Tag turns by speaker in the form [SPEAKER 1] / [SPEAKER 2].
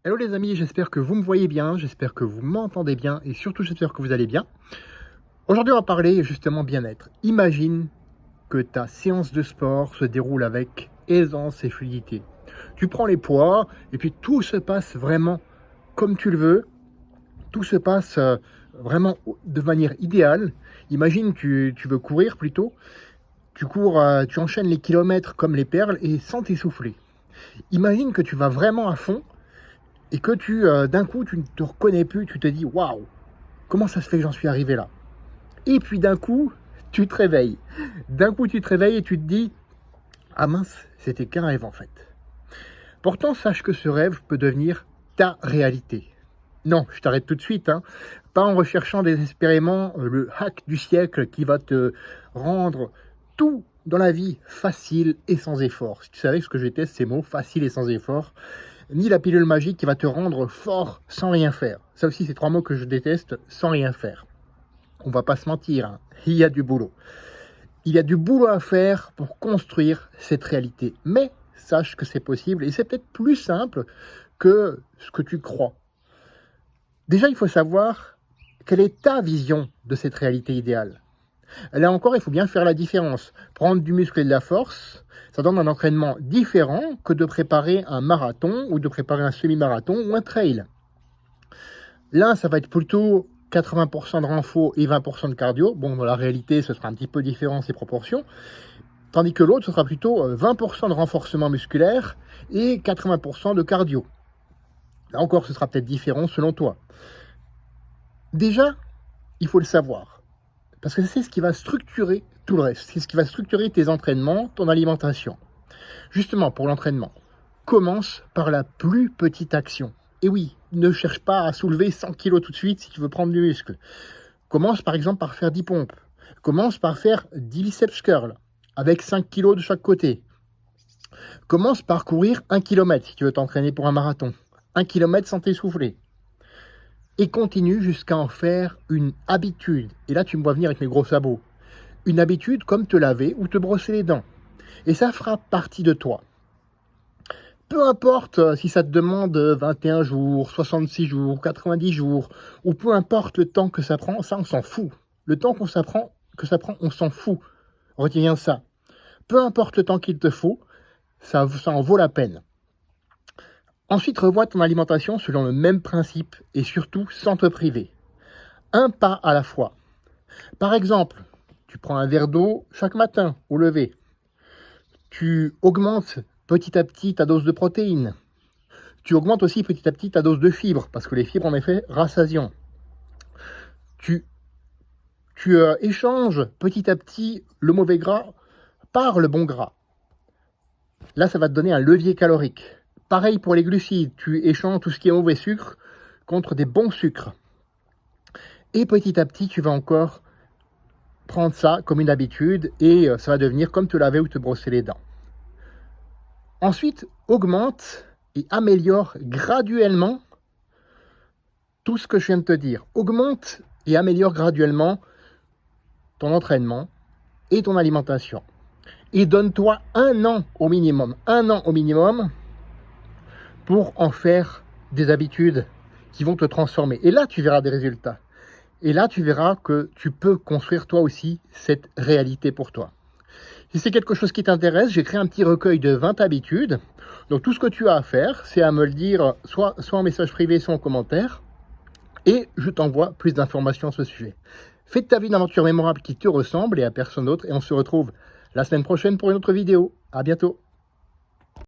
[SPEAKER 1] Hello les amis, j'espère que vous me voyez bien, j'espère que vous m'entendez bien et surtout j'espère que vous allez bien. Aujourd'hui on va parler justement bien-être. Imagine que ta séance de sport se déroule avec aisance et fluidité. Tu prends les poids et puis tout se passe vraiment comme tu le veux, tout se passe vraiment de manière idéale. Imagine tu veux courir plutôt, tu cours, tu enchaînes les kilomètres comme les perles et sans t'essouffler. Imagine que tu vas vraiment à fond et que d'un coup, tu ne te reconnais plus, tu te dis waouh, comment ça se fait que j'en suis arrivé là? Et puis d'un coup, tu te réveilles. D'un coup, tu te réveilles et tu te dis ah mince, c'était qu'un rêve en fait. Pourtant, sache que ce rêve peut devenir ta réalité. Non, je t'arrête tout de suite, hein. Pas en recherchant désespérément le hack du siècle qui va te rendre tout dans la vie facile et sans effort. Si tu savais ce que je déteste ces mots, facile et sans effort, ni la pilule magique qui va te rendre fort sans rien faire. Ça aussi, c'est 3 mots que je déteste, sans rien faire. On va pas se mentir, hein, il y a du boulot. Il y a du boulot à faire pour construire cette réalité. Mais sache que c'est possible et c'est peut-être plus simple que ce que tu crois. Déjà, il faut savoir quelle est ta vision de cette réalité idéale. Là encore, il faut bien faire la différence. Prendre du muscle et de la force, ça donne un entraînement différent que de préparer un marathon ou de préparer un semi-marathon ou un trail. L'un, ça va être plutôt 80% de renfo et 20% de cardio. Bon, dans la réalité, ce sera un petit peu différent ces proportions. Tandis que l'autre, ce sera plutôt 20% de renforcement musculaire et 80% de cardio. Là encore, ce sera peut-être différent selon toi. Déjà, il faut le savoir. Parce que c'est ce qui va structurer tout le reste. C'est ce qui va structurer tes entraînements, ton alimentation. Justement, pour l'entraînement, commence par la plus petite action. Et oui, ne cherche pas à soulever 100 kg tout de suite si tu veux prendre du muscle. Commence par exemple par faire 10 pompes. Commence par faire 10 biceps curls avec 5 kg de chaque côté. Commence par courir 1 km si tu veux t'entraîner pour un marathon. 1 km sans t'essouffler. Et continue jusqu'à en faire une habitude. Et là, tu me vois venir avec mes gros sabots. Une habitude comme te laver ou te brosser les dents. Et ça fera partie de toi. Peu importe si ça te demande 21 jours, 66 jours, 90 jours, ou peu importe le temps que ça prend, ça on s'en fout. Le temps que ça prend, on s'en fout. Retiens ça. Peu importe le temps qu'il te faut, ça en vaut la peine. Ensuite, revois ton alimentation selon le même principe et surtout sans te priver. Un pas à la fois. Par exemple, tu prends un verre d'eau chaque matin au lever. Tu augmentes petit à petit ta dose de protéines. Tu augmentes aussi petit à petit ta dose de fibres, parce que les fibres, en effet, rassasiant. Tu échanges petit à petit le mauvais gras par le bon gras. Là, ça va te donner un levier calorique. Pareil pour les glucides, tu échanges tout ce qui est mauvais sucre contre des bons sucres. Et petit à petit, tu vas encore prendre ça comme une habitude et ça va devenir comme te laver ou te brosser les dents. Ensuite, augmente et améliore graduellement tout ce que je viens de te dire. Augmente et améliore graduellement ton entraînement et ton alimentation. Et donne-toi 1 an au minimum. 1 an au minimum pour en faire des habitudes qui vont te transformer. Et là, tu verras des résultats. Et là, tu verras que tu peux construire toi aussi cette réalité pour toi. Si c'est quelque chose qui t'intéresse, j'ai créé un petit recueil de 20 habitudes. Donc tout ce que tu as à faire, c'est à me le dire soit en message privé, soit en commentaire. Et je t'envoie plus d'informations à ce sujet. Fais de ta vie une aventure mémorable qui te ressemble et à personne d'autre. Et on se retrouve la semaine prochaine pour une autre vidéo. À bientôt.